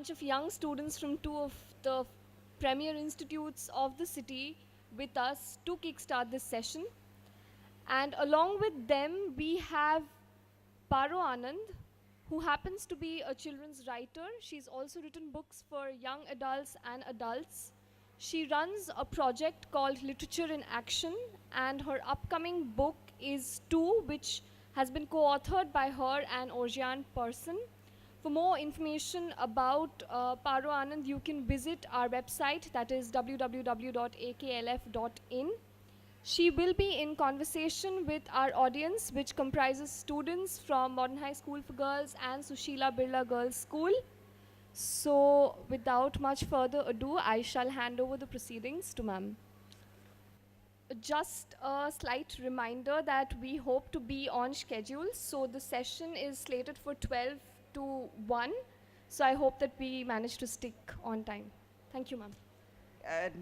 bunch of young students from two of the premier institutes of the city with us to kickstart this session. And along with them, we have Paro Anand, who happens to be a children's writer. She's also written books for young adults and adults. She runs a project called Literature in Action, and her upcoming book is Two, which has been co authored by her and Orjan Person. For more information about Paro Anand, you can visit our website, that is www.aklf.in. She will be in conversation with our audience, which comprises students from Modern High School for Girls and Sushila Birla Girls School. So, without much further ado, I shall hand over the proceedings to ma'am. Just a slight reminder that we hope to be on schedule. So, the session is slated for 12 to 1. So, I hope that we manage to stick on time. Thank you, ma'am.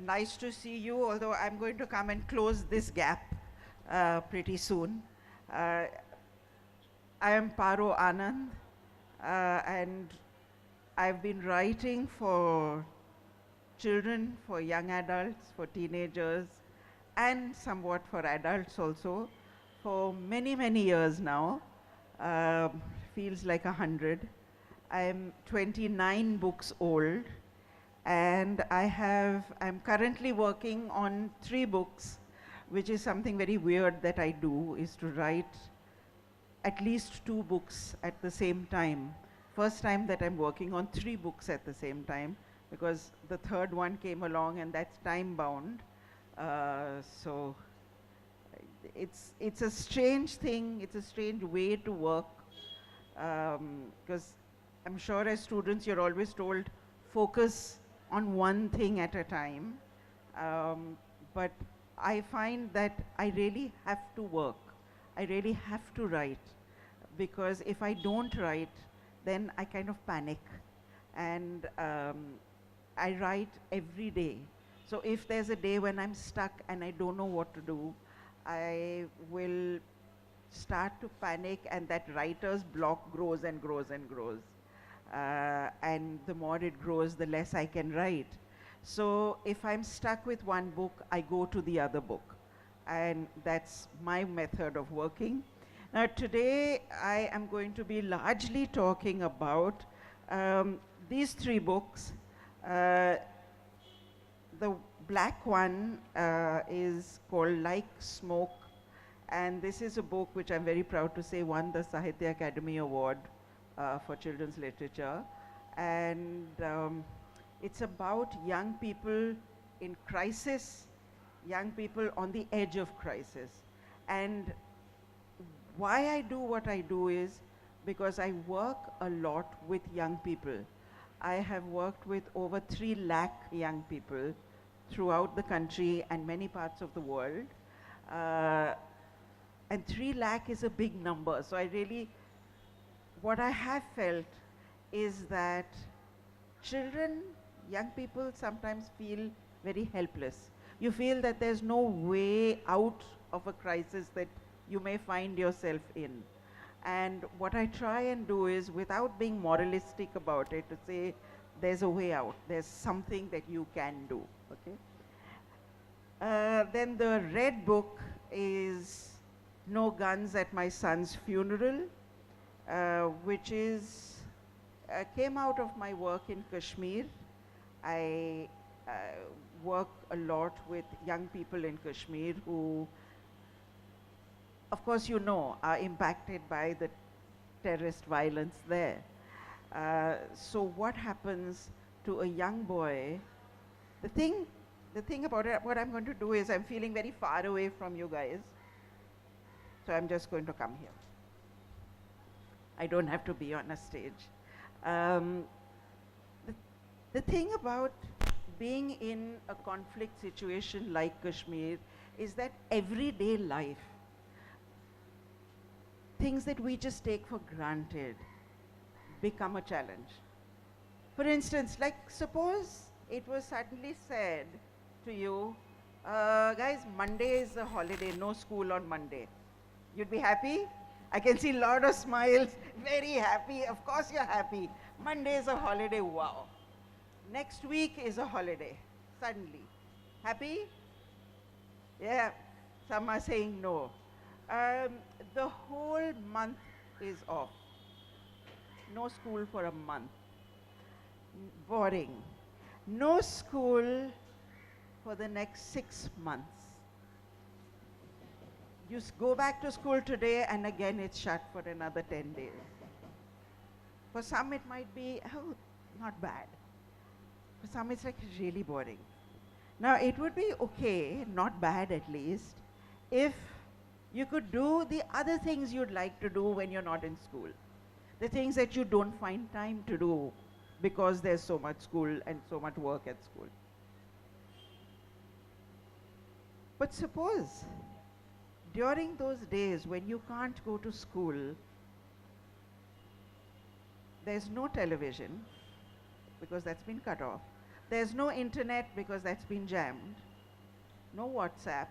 Nice to see you, although I'm going to come and close this gap pretty soon. I am Paro Anand, and I've been writing for children, for young adults, for teenagers, and somewhat for adults also, for many, many years now. Feels like 100. I'm 29 books old. And I'm currently working on 3 books, which is something very weird that I do, is to write at least 2 books at the same time. First time that I'm working on 3 books at the same time, because the third one came along and that's time bound. So it's a strange thing, it's a strange way to work, because I'm sure as students you're always told, focus on one thing at a time, but I find that I really have to work. I really have to write, because if I don't write, then I kind of panic. And I write every day. So if there's a day when I'm stuck and I don't know what to do, I will start to panic, and that writer's block grows and grows and grows. And the more it grows, the less I can write. So if I'm stuck with one book, I go to the other book. And that's my method of working. Now today, I am going to be largely talking about these 3 books. The black one is called Like Smoke. And this is a book which I'm very proud to say won the Sahitya Academy Award for children's literature, and it's about young people in crisis, young people on the edge of crisis. And why I do what I do is because I work a lot with young people. I have worked with over 3 lakh young people throughout the country and many parts of the world. And 3 lakh is a big number, so what I have felt is that children, young people sometimes feel very helpless. You feel that there's no way out of a crisis that you may find yourself in. And what I try and do is, without being moralistic about it, to say there's a way out, there's something that you can do, okay? Then the red book is No Guns at My Son's Funeral, which came out of my work in Kashmir. I work a lot with young people in Kashmir who, of course you know, are impacted by the terrorist violence there. So what happens to a young boy? The thing about it, what I'm going to do is, I'm feeling very far away from you guys, so I'm just going to come here. I don't have to be on a stage. The thing about being in a conflict situation like Kashmir is that everyday life, things that we just take for granted, become a challenge. For instance, like suppose it was suddenly said to you, guys, Monday is a holiday, no school on Monday. You'd be happy? I can see a lot of smiles, very happy. Of course you're happy. Monday is a holiday, wow. Next week is a holiday, suddenly. Happy? Yeah, some are saying no. Um, the whole month is off. No school for a month. Boring. No school for the next 6 months. You go back to school today and again it's shut for another 10 days. For some it might be, oh, not bad. For some it's like really boring. Now it would be okay, not bad at least, if you could do the other things you'd like to do when you're not in school. The things that you don't find time to do because there's so much school and so much work at school. But suppose during those days when you can't go to school, there's no television because that's been cut off. There's no internet because that's been jammed. No WhatsApp.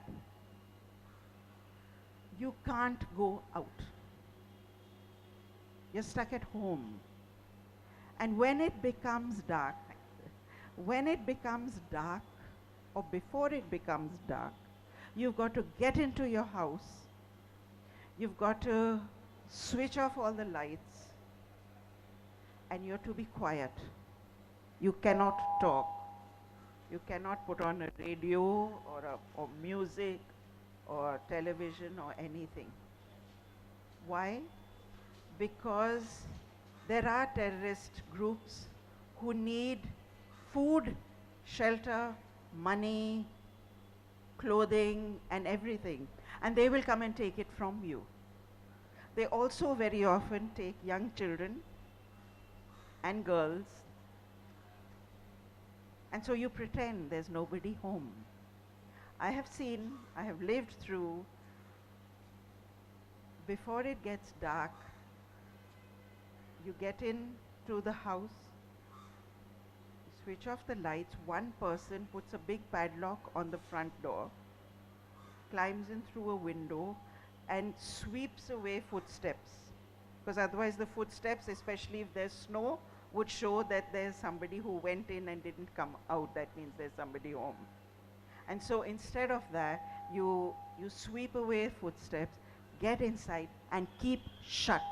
You can't go out. You're stuck at home. And when it becomes dark, or before it becomes dark, you've got to get into your house. You've got to switch off all the lights. And you're to be quiet. You cannot talk. You cannot put on a radio or music or television or anything. Why? Because there are terrorist groups who need food, shelter, money, clothing, and everything. And they will come and take it from you. They also very often take young children and girls. And so you pretend there's nobody home. I have lived through, before it gets dark, you get into the house, switch off the lights, one person puts a big padlock on the front door, climbs in through a window and sweeps away footsteps. Because otherwise the footsteps, especially if there's snow, would show that there's somebody who went in and didn't come out. That means there's somebody home. And so instead of that, you sweep away footsteps, get inside and keep shut.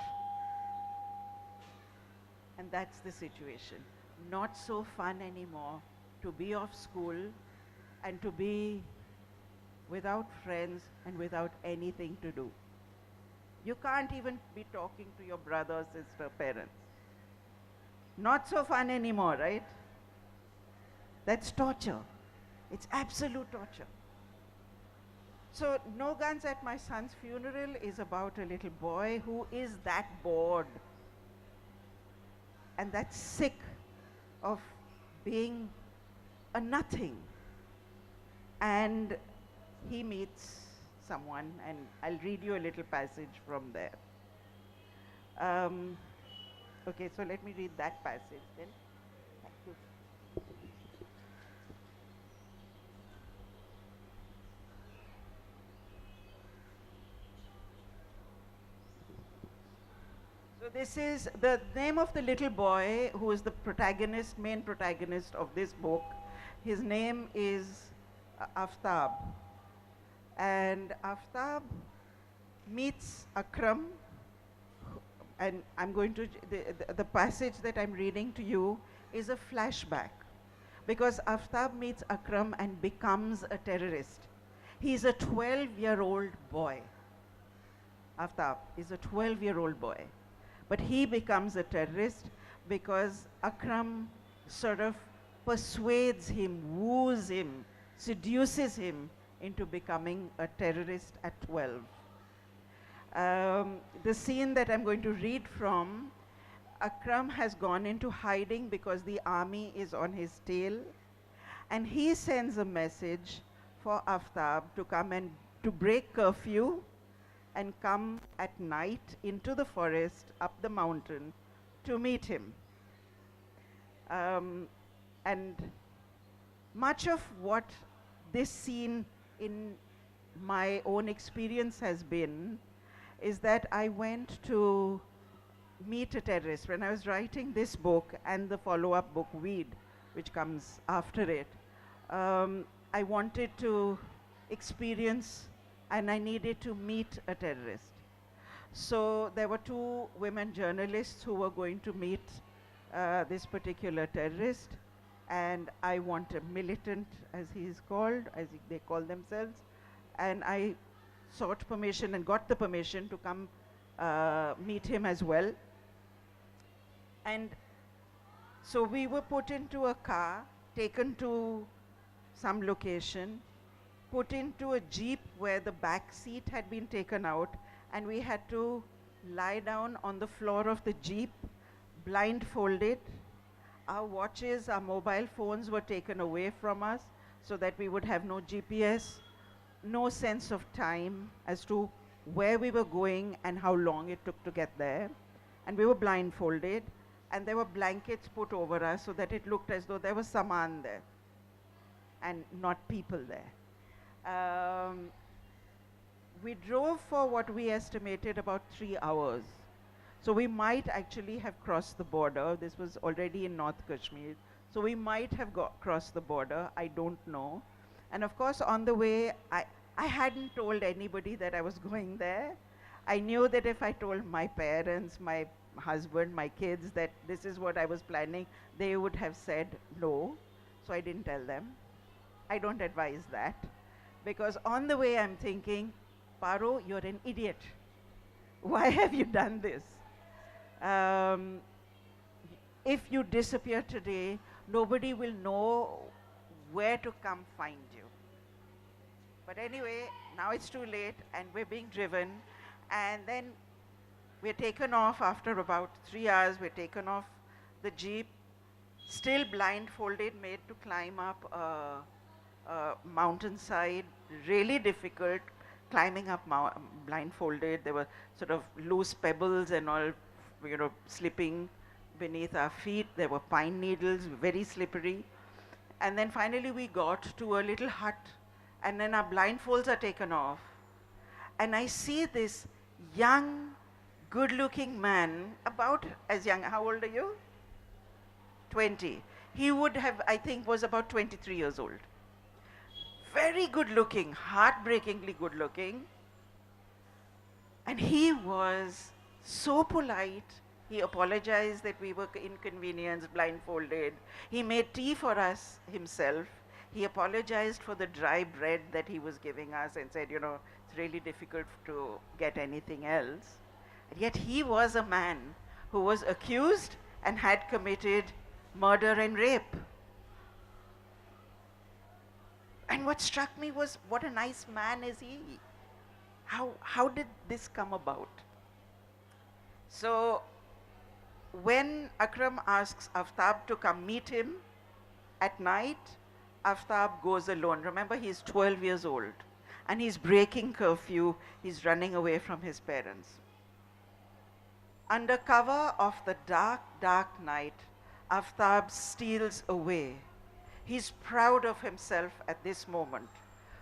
And that's the situation. Not so fun anymore to be off school and to be without friends and without anything to do. You can't even be talking to your brother, sister, parents. Not so fun anymore, right? That's torture. It's absolute torture. So No Guns at My Son's Funeral is about a little boy who is that bored and that's sick of being a nothing. And he meets someone, and I'll read you a little passage from there. Okay, so let me read that passage then. Thank you. So this is the name of the little boy who is the protagonist, main protagonist of this book. His name is Aftab. And Aftab meets Akram, and I'm going to, the passage that I'm reading to you is a flashback, because Aftab meets Akram and becomes a terrorist. He's a 12-year-old boy. Aftab is a 12-year-old boy. But he becomes a terrorist because Akram sort of persuades him, woos him, seduces him into becoming a terrorist at 12. The scene that I'm going to read from, Akram has gone into hiding because the army is on his tail, and he sends a message for Aftab to come and to break curfew and come at night into the forest, up the mountain, to meet him. And much of what this scene in my own experience has been is that I went to meet a terrorist. When I was writing this book and the follow-up book, Weed, which comes after it, I wanted to experience and I needed to meet a terrorist. So there were two women journalists who were going to meet this particular terrorist, and I want a militant, as he is called, they call themselves, and I sought permission and got the permission to come meet him as well. And so we were put into a car, taken to some location, put into a jeep where the back seat had been taken out, and we had to lie down on the floor of the jeep, blindfolded. Our watches, our mobile phones were taken away from us so that we would have no GPS, no sense of time as to where we were going and how long it took to get there. And we were blindfolded, and there were blankets put over us so that it looked as though there was saman there and not people there. We drove for what we estimated about 3 hours. So we might actually have crossed the border. This was already in North Kashmir. So we might have crossed the border. I don't know. And of course, on the way, I hadn't told anybody that I was going there. I knew that if I told my parents, my husband, my kids, that this is what I was planning, they would have said no. So I didn't tell them. I don't advise that. Because on the way, I'm thinking, Paro, you're an idiot. Why have you done this? If you disappear today, nobody will know where to come find you. But anyway, now it's too late and we're being driven, and then we're taken off after about 3 hours. We're taken off the jeep, still blindfolded, made to climb up a mountainside, really difficult, climbing up blindfolded. There were sort of loose pebbles and all, slipping beneath our feet. There were pine needles, very slippery. And then finally we got to a little hut, and then our blindfolds are taken off. And I see this young, good-looking man, about as young, how old are you? 20. He would have, I think, was about 23 years old. Very good-looking, heartbreakingly good-looking. And he was so polite. He apologized that we were inconvenienced, blindfolded. He made tea for us himself. He apologized for the dry bread that he was giving us and said, it's really difficult to get anything else. And yet he was a man who was accused and had committed murder and rape. And what struck me was, what a nice man is he? How did this come about? So when Akram asks Aftab to come meet him at night, Aftab goes alone. Remember, he's 12 years old and he's breaking curfew. He's running away from his parents. Under cover of the dark, dark night, Aftab steals away. He's proud of himself at this moment,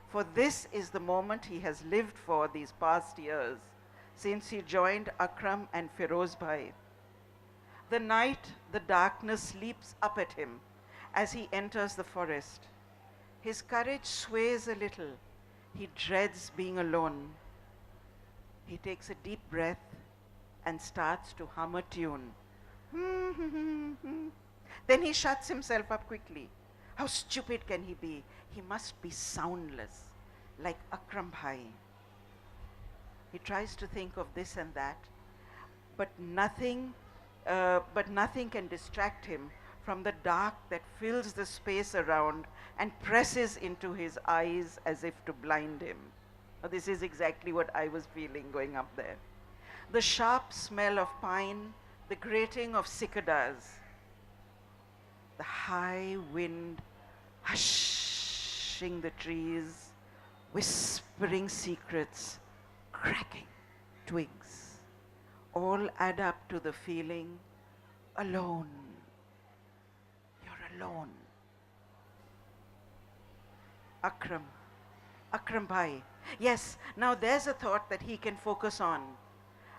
for this is the moment he has lived for these past years, since he joined Akram and Feroz Bhai. The night, the darkness leaps up at him as he enters the forest. His courage sways a little. He dreads being alone. He takes a deep breath and starts to hum a tune. Then he shuts himself up quickly. How stupid can he be? He must be soundless, like Akram Bhai. He tries to think of this and that, but nothing can distract him from the dark that fills the space around and presses into his eyes as if to blind him. Now, this is exactly what I was feeling going up there. The sharp smell of pine, the grating of cicadas, the high wind hushing the trees, whispering secrets, cracking twigs, all add up to the feeling alone. You're alone. Akram Bhai. Yes, now there's a thought that he can focus on.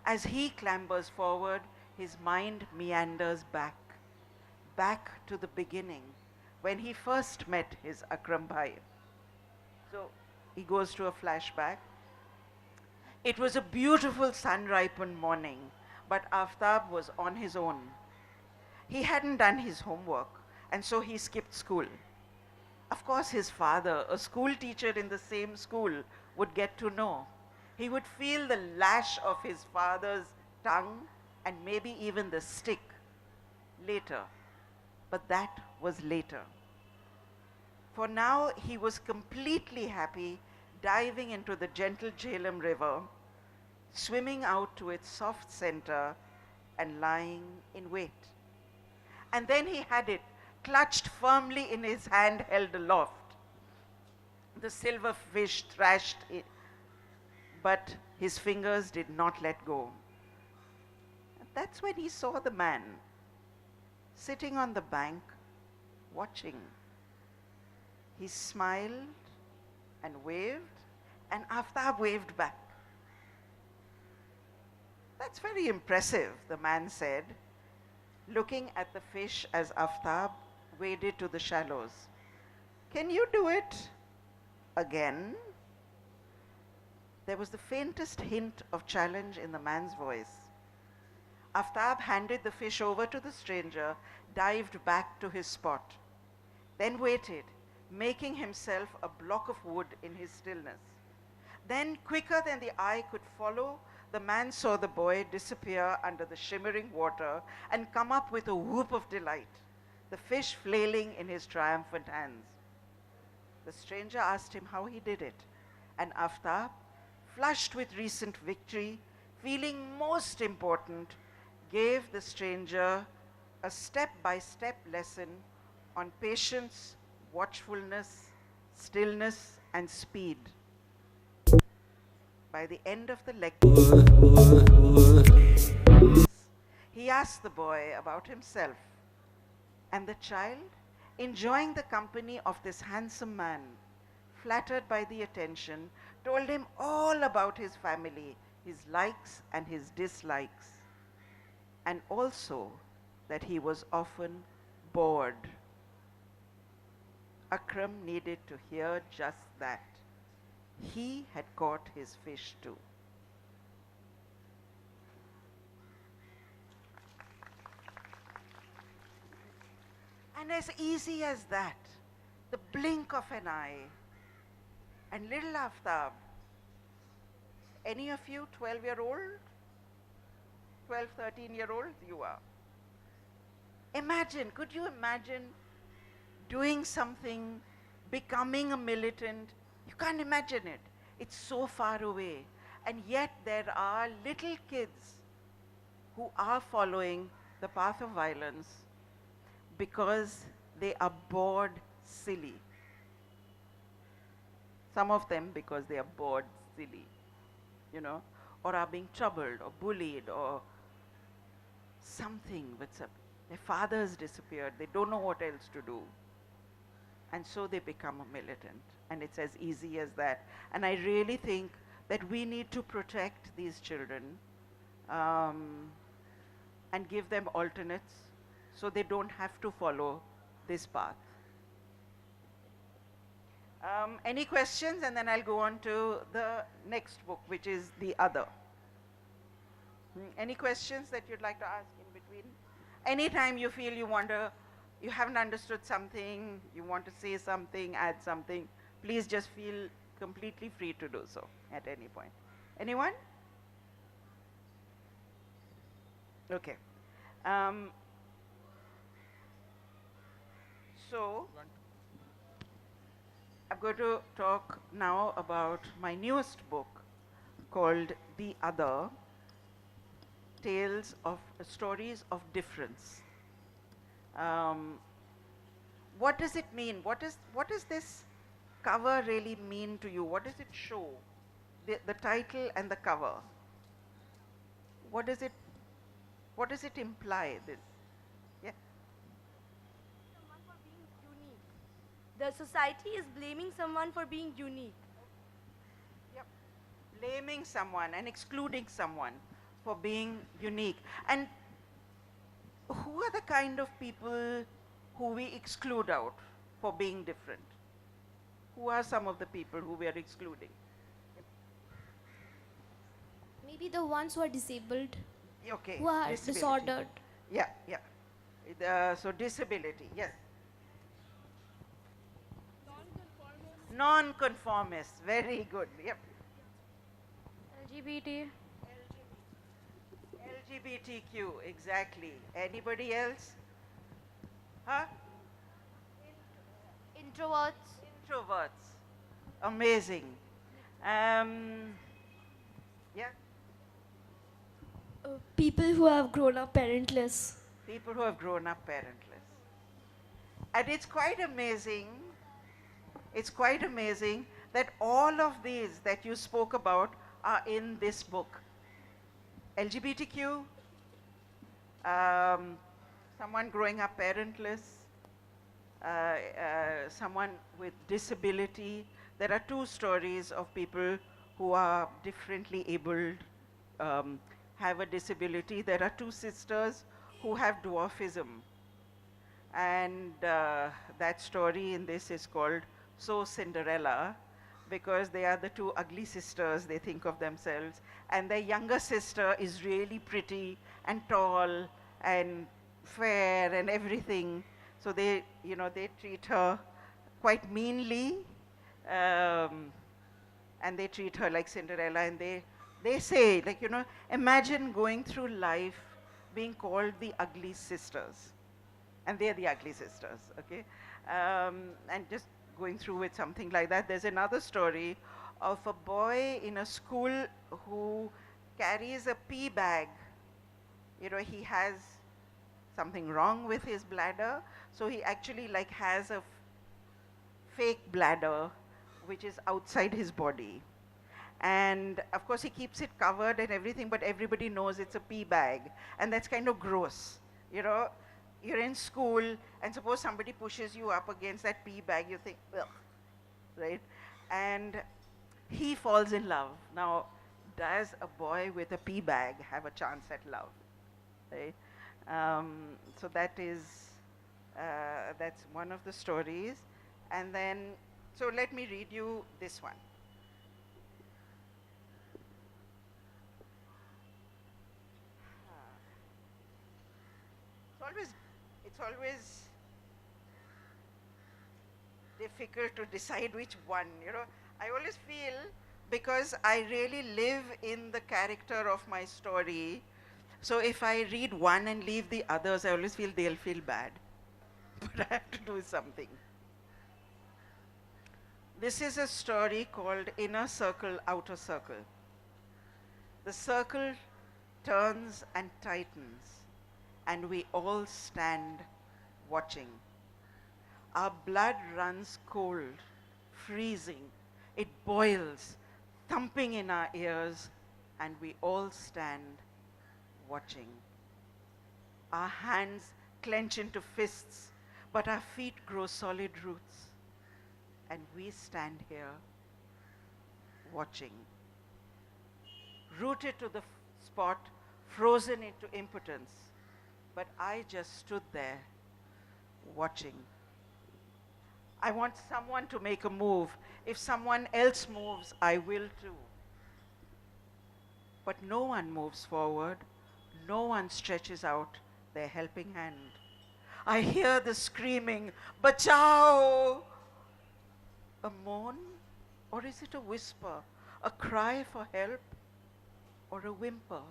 As he clambers forward, his mind meanders back to the beginning, when he first met his Akram Bhai. So he goes to a flashback. It was a beautiful sun-ripened morning, but Aftab was on his own. He hadn't done his homework, and so he skipped school. Of course, his father, a school teacher in the same school, would get to know. He would feel the lash of his father's tongue and maybe even the stick later. But that was later. For now, he was completely happy diving into the gentle Jhelum River, swimming out to its soft center and lying in wait. And then he had it clutched firmly in his hand held aloft. The silver fish thrashed it, but his fingers did not let go. And that's when he saw the man sitting on the bank, watching. He smiled and waved, and Aftab waved back. That's very impressive, the man said, looking at the fish as Aftab waded to the shallows. Can you do it again? There was the faintest hint of challenge in the man's voice. Aftab handed the fish over to the stranger, dived back to his spot, then waited, making himself a block of wood in his stillness. Then, quicker than the eye could follow, the man saw the boy disappear under the shimmering water and come up with a whoop of delight, the fish flailing in his triumphant hands. The stranger asked him how he did it, and Aftab, flushed with recent victory, feeling most important, gave the stranger a step-by-step lesson on patience, watchfulness, stillness, and speed. By the end of the lecture, he asked the boy about himself, and the child, enjoying the company of this handsome man, flattered by the attention, told him all about his family, his likes and his dislikes, and also that he was often bored. Akram needed to hear just that. He had caught his fish too. And as easy as that, the blink of an eye, and little Aftab, any of you 12-year-old, 12, 13-year-old, you are. Imagine, could you imagine doing something, becoming a militant? You can't imagine it. It's so far away. And yet there are little kids who are following the path of violence because they are bored silly. Some of them because they are bored silly, you know, or are being troubled or bullied or something. Their fathers disappeared. They don't know what else to do. And so they become a militant. And it's as easy as that. And I really think that we need to protect these children and give them alternates so they don't have to follow this path. Any questions? And then I'll go on to the next book, which is The Other. Any questions that you'd like to ask in between? Anytime you feel you haven't understood something, you want to say something, add something, please just feel completely free to do so at any point. Anyone? Okay. So, I'm going to talk now about my newest book called The Other, Stories of Difference. What does it mean? What does this cover really mean to you? What does it show? The title and the cover. What does it imply? This, yeah. Someone for being unique. The society is blaming someone for being unique. Yep. Blaming someone and excluding someone for being unique. And who are the kind of people who we exclude out? for being different? Who are some of the people who we are excluding? Maybe the ones who are disabled, Okay, who are disability. disordered. Yeah, yeah. So disability, yes. Non-conformists, very good. Yep. LGBT. LGBTQ, exactly. Anybody else? Huh? Introverts. Introverts. Amazing. Um, yeah, People who have grown up parentless. people who have grown up parentless. And it's quite amazing that all of these that you spoke about are in this book. LGBTQ, um, someone growing up parentless, someone with disability. There are two stories of people who are differently abled, um, have a disability. There are two sisters who have dwarfism. And that story in this is called So Cinderella, because they are the two ugly sisters, they think of themselves. And their younger sister is really pretty and tall and fair and everything. So they, they treat her quite meanly. Um, and they treat her like Cinderella, and they say, like, imagine going through life being called the ugly sisters. And they're the ugly sisters, okay? And just going through with something like that. There's another story of a boy in a school who carries a pee bag. He has something wrong with his bladder, so he actually like has a fake bladder which is outside his body. And of course he keeps it covered and everything, but everybody knows it's a pee bag, and that's kind of gross. You're in school, and suppose somebody pushes you up against that pee bag, you think, well, right? And he falls in love. Now, does a boy with a pee bag have a chance at love, right? So that's one of the stories. And then, so let me read you this one. It's always difficult to decide which one. I always feel, because I really live in the character of my story, so if I read one and leave the others, I always feel they'll feel bad. But I have to do something. This is a story called Inner Circle, Outer Circle. The circle turns and tightens, and we all stand watching. Our blood runs cold, freezing. It boils, thumping in our ears, and we all stand watching. Our hands clench into fists, but our feet grow solid roots, and we stand here watching. Rooted to the spot, frozen into impotence, but I just stood there watching. I want someone to make a move. If someone else moves, I will too. But no one moves forward. No one stretches out their helping hand. I hear the screaming, "Bachao!" A moan? Or is it a whisper? A cry for help? Or a whimper?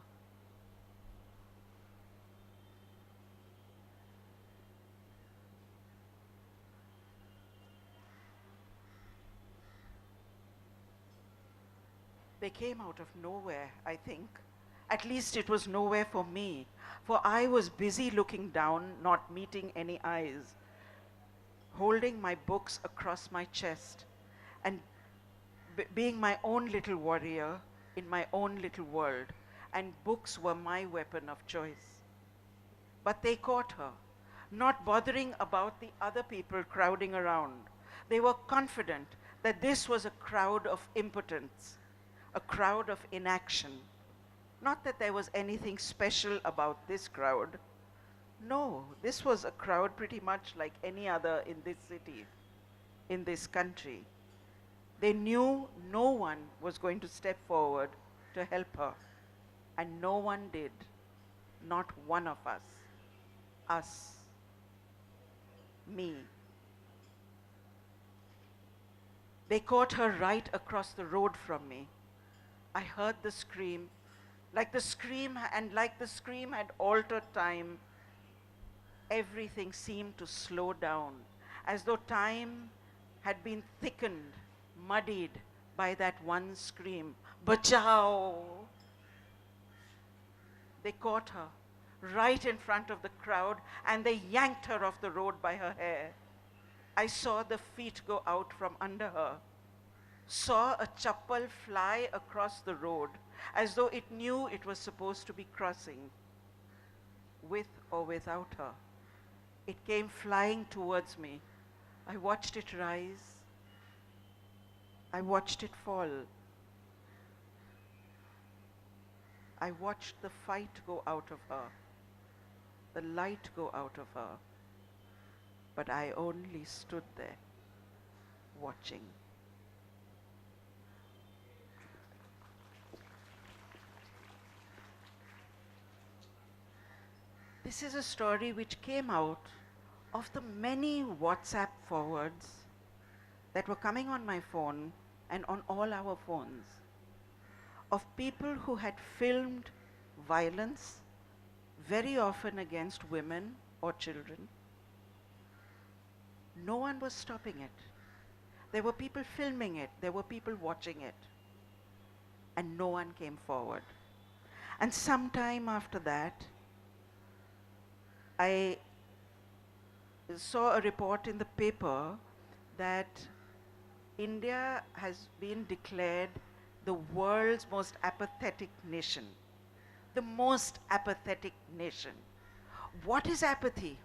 They came out of nowhere, I think. At least it was nowhere for me, for I was busy looking down, not meeting any eyes, holding my books across my chest, and being my own little warrior in my own little world, and books were my weapon of choice. But they caught her, not bothering about the other people crowding around. They were confident that this was a crowd of impotence, a crowd of inaction. Not that there was anything special about this crowd. No, this was a crowd pretty much like any other in this city. in this country. They knew no one was going to step forward to help her. And no one did. Not one of us. Us. Me. They caught her right across the road from me. I heard the scream, like the scream had altered time. Everything seemed to slow down, as though time had been thickened, muddied by that one scream, "Bachao!" They caught her right in front of the crowd and they yanked her off the road by her hair. I saw the feet go out from under her, saw a chappal fly across the road as though it knew it was supposed to be crossing. With or without her, it came flying towards me. I watched it rise. I watched it fall. I watched the fight go out of her, the light go out of her. But I only stood there, watching. This is a story which came out of the many WhatsApp forwards that were coming on my phone and on all our phones of people who had filmed violence, very often against women or children. No one was stopping it. There were people filming it, there were people watching it, and no one came forward. And sometime after that, I saw a report in the paper that India has been declared the world's most apathetic nation. The most apathetic nation. What is apathy?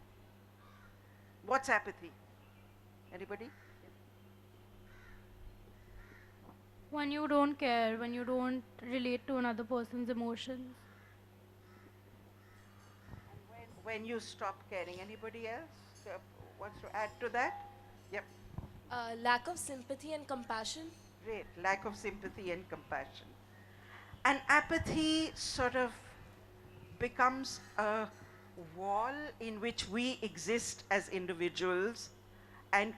What's apathy? Anybody? When you don't care, when you don't relate to another person's emotions. When you stop caring. Anybody else wants to add to that? Yep. Lack of sympathy and compassion. Great. Lack of sympathy and compassion. And apathy sort of becomes a wall in which we exist as individuals, and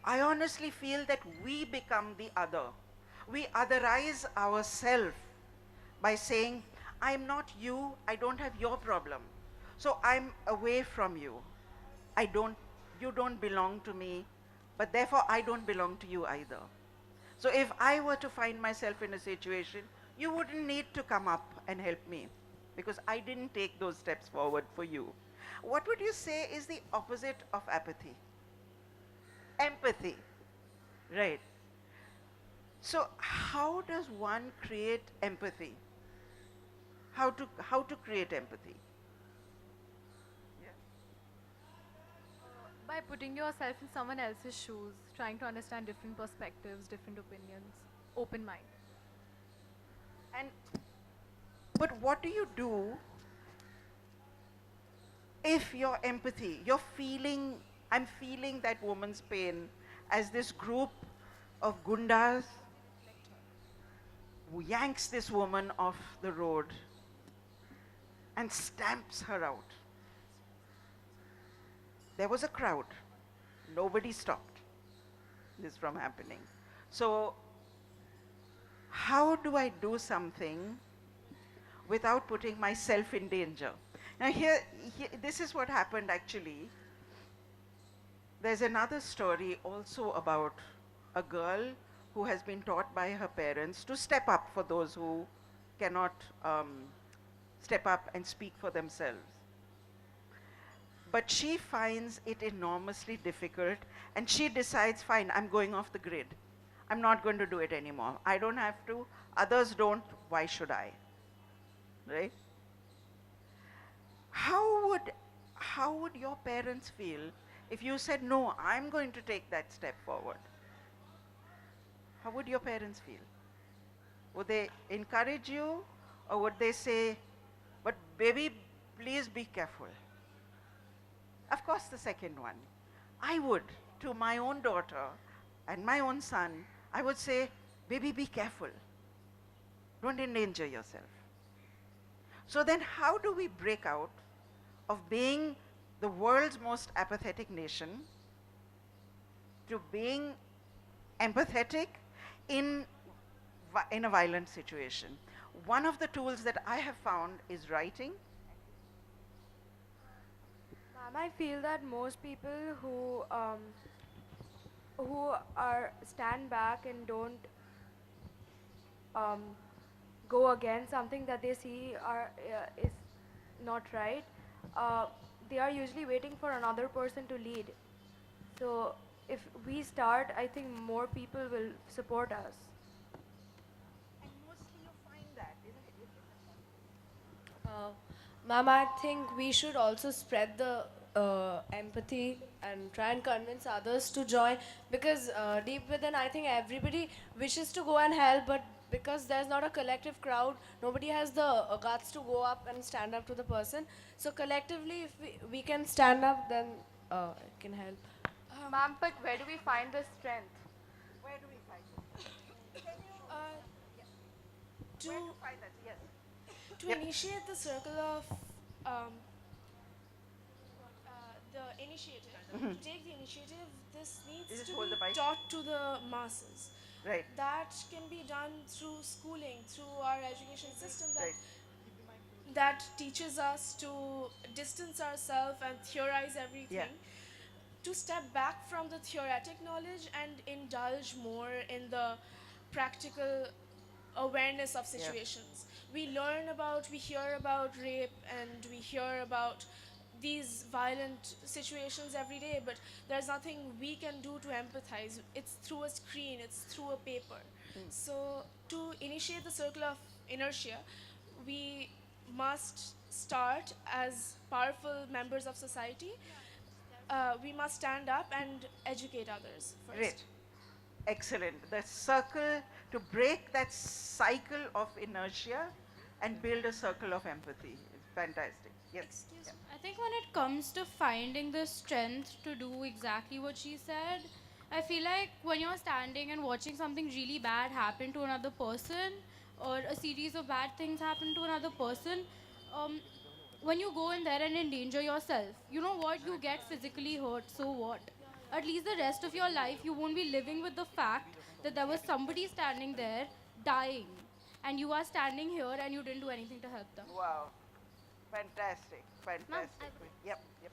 I honestly feel that we become the other. We otherize ourselves by saying, I'm not you, I don't have your problem. So I'm away from you. You don't belong to me, but therefore I don't belong to you either. So if I were to find myself in a situation, you wouldn't need to come up and help me because I didn't take those steps forward for you. What would you say is the opposite of apathy? Empathy, right? So how does one create empathy? How to create empathy? By putting yourself in someone else's shoes, trying to understand different perspectives, different opinions, open mind. But what do you do if your empathy, I'm feeling that woman's pain as this group of gundas yanks this woman off the road and stamps her out. There was a crowd. Nobody stopped this from happening. So how do I do something without putting myself in danger? Now this is what happened actually. There's another story also about a girl who has been taught by her parents to step up for those who cannot step up and speak for themselves. But she finds it enormously difficult and she decides, fine, I'm going off the grid. I'm not going to do it anymore. I don't have to, others don't, why should I? Right? How would your parents feel if you said, no, I'm going to take that step forward? How would your parents feel? Would they encourage you or would they say, but baby, please be careful? Of course, the second one. I would. to my own daughter and my own son, I would say, baby, be careful. Don't endanger yourself. So then how do we break out of being the world's most apathetic nation to being empathetic in a violent situation? One of the tools that I have found is writing. Ma'am, I feel that most people who are stand back and don't um, go against something that they see is not right, they are usually waiting for another person to lead. So if we start, I think more people will support us. And mostly you find that, isn't it? Ma'am, I think we should also spread the empathy and try and convince others to join, because deep within, I think everybody wishes to go and help, but because there's not a collective crowd, nobody has the guts to go up and stand up to the person. So collectively, if we can stand up, then it can help. Ma'am, but where do we find the strength? Where do we find it? To, Where to find that? Yes. to Yep. initiate the circle of the initiative, to take the initiative, this You needs just to hold the be mic. taught to the masses. Right. That can be done through schooling, through our education system Right. that teaches us to distance ourselves and theorize everything. To step back from the theoretic knowledge and indulge more in the practical awareness of situations. We hear about rape, and we hear about these violent situations every day, but there's nothing we can do to empathize. It's through a screen, it's through a paper. So to initiate the circle of inertia, we must start as powerful members of society. We must stand up and educate others first. Great. Excellent. The circle, to break that cycle of inertia and build a circle of empathy. It's fantastic. Yes. Excuse Yeah. me. I think when it comes to finding the strength to do exactly what she said, I feel like when you're standing and watching something really bad happen to another person, or a series of bad things happen to another person, um, when you go in there and endanger yourself, you know what? You get physically hurt, so what? At least the rest of your life, you won't be living with the fact that there was somebody standing there dying, and you are standing here and you didn't do anything to help them. Wow. Fantastic. Fantastic. Yep. Yep.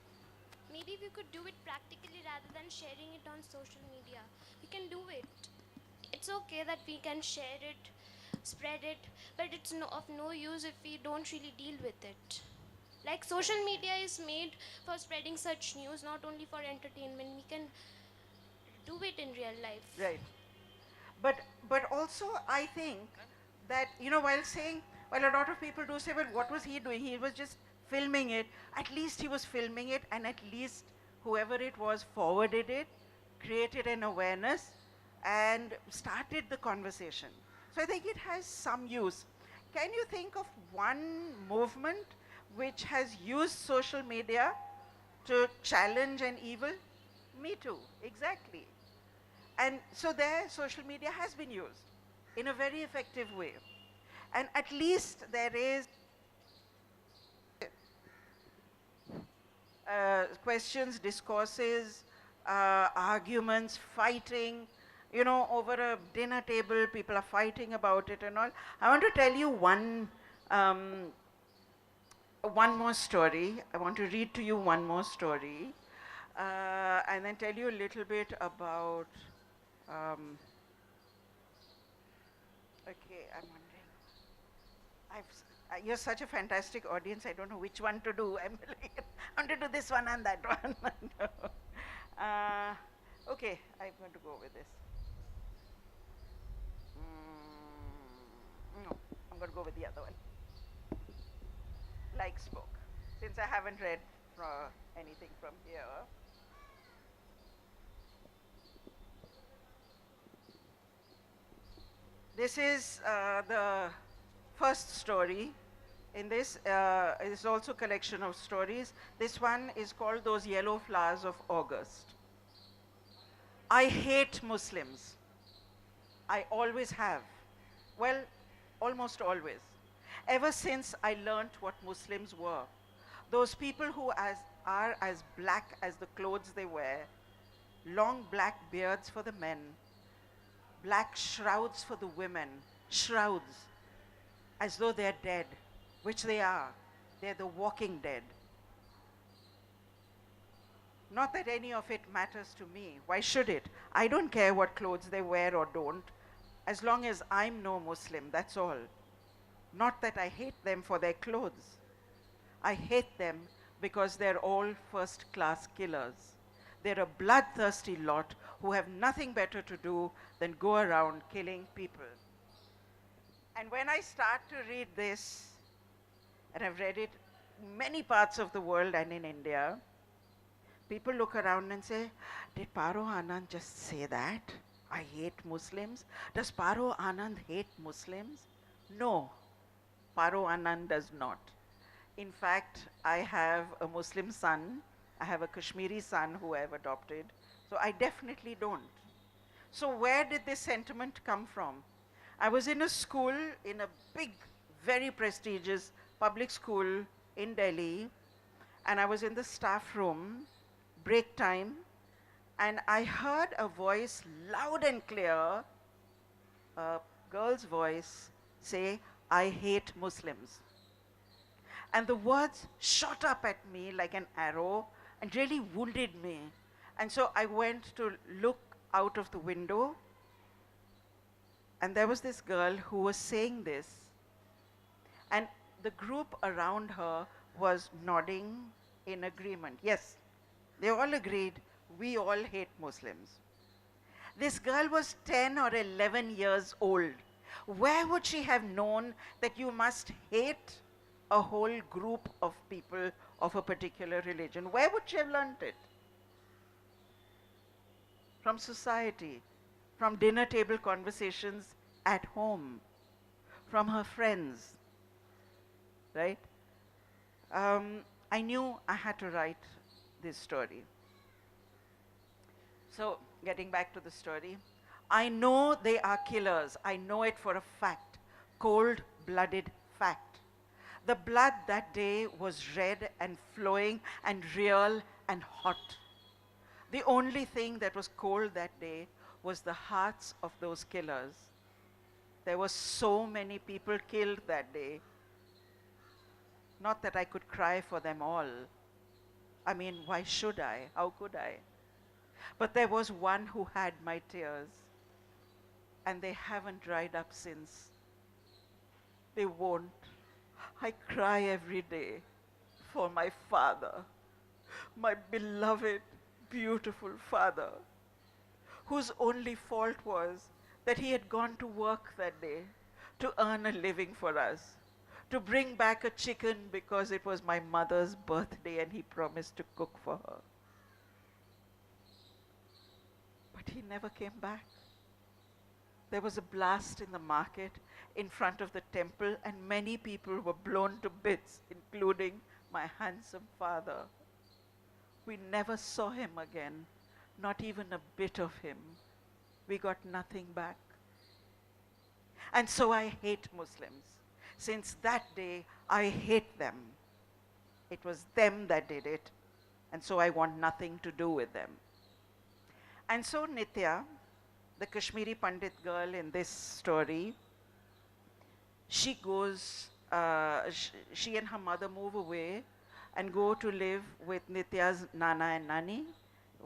Maybe we could do it practically rather than sharing it on social media. We can do it. It's okay that we can share it, spread it, but it's of no use if we don't really deal with it. Like social media is made for spreading such news, not only for entertainment. We can do it in real life. Right. But also I think that, while a lot of people do say, well, what was he doing? He was just filming it. At least he was filming it, and at least whoever it was forwarded it, created an awareness, and started the conversation. So I think it has some use. Can you think of one movement which has used social media to challenge an evil? Me too, exactly. And so there, social media has been used in a very effective way. And at least there is questions, discourses, arguments, fighting, over a dinner table, people are fighting about it and all. I want to tell you one more story. I want to read to you one more story, and then tell you a little bit about, okay, I'm wondering. You're such a fantastic audience. I don't know which one to do. I'm like, I want to do this one and that one. Okay, I'm going to go with this. No, I'm going to go with the other one. Like spoke. Since I haven't read anything from here. This is the first story. In this is also a collection of stories. This one is called Those Yellow Flowers of August. I hate Muslims. I always have. Well, almost always. Ever since I learnt what Muslims were. Those people who are as black as the clothes they wear, long black beards for the men, black shrouds for the women, shrouds, as though they're dead, which they are. They're the walking dead. Not that any of it matters to me. Why should it? I don't care what clothes they wear or don't, as long as I'm no Muslim, that's all. Not that I hate them for their clothes. I hate them because they're all first-class killers. They're a bloodthirsty lot who have nothing better to do than go around killing people. And when I start to read this, and I've read it in many parts of the world and in India, people look around and say, did Paro Anand just say that? I hate Muslims. Does Paro Anand hate Muslims? No, Paro Anand does not. In fact, I have a Muslim son. I have a Kashmiri son who I've adopted. So I definitely don't. So where did this sentiment come from? I was in a school, in a big, very prestigious public school in Delhi, and I was in the staff room, break time, and I heard a voice loud and clear, a girl's voice, say, I hate Muslims. And the words shot up at me like an arrow and really wounded me. And so I went to look out of the window, and there was this girl who was saying this. And the group around her was nodding in agreement. Yes, they all agreed, we all hate Muslims. This girl was 10 or 11 years old. Where would she have known that you must hate a whole group of people of a particular religion? Where would she have learnt it? From society, from dinner table conversations at home, from her friends, right? I knew I had to write this story. So, getting back to the story, I know they are killers. I know it for a fact, cold-blooded fact. The blood that day was red and flowing and real and hot. The only thing that was cold that day was the hearts of those killers. There were so many people killed that day. Not that I could cry for them all. I mean, why should I? How could I? But there was one who had my tears, and they haven't dried up since. They won't. I cry every day for my father, my beloved, beautiful father, whose only fault was that he had gone to work that day to earn a living for us, to bring back a chicken because it was my mother's birthday and he promised to cook for her. But he never came back. There was a blast in the market in front of the temple, and many people were blown to bits, including my handsome father. We never saw him again, not even a bit of him. We got nothing back. And so I hate Muslims. Since that day, I hate them. It was them that did it, and so I want nothing to do with them. And so Nitya, the Kashmiri Pandit girl in this story, she goes, she and her mother move away and go to live with Nitya's Nana and Nani,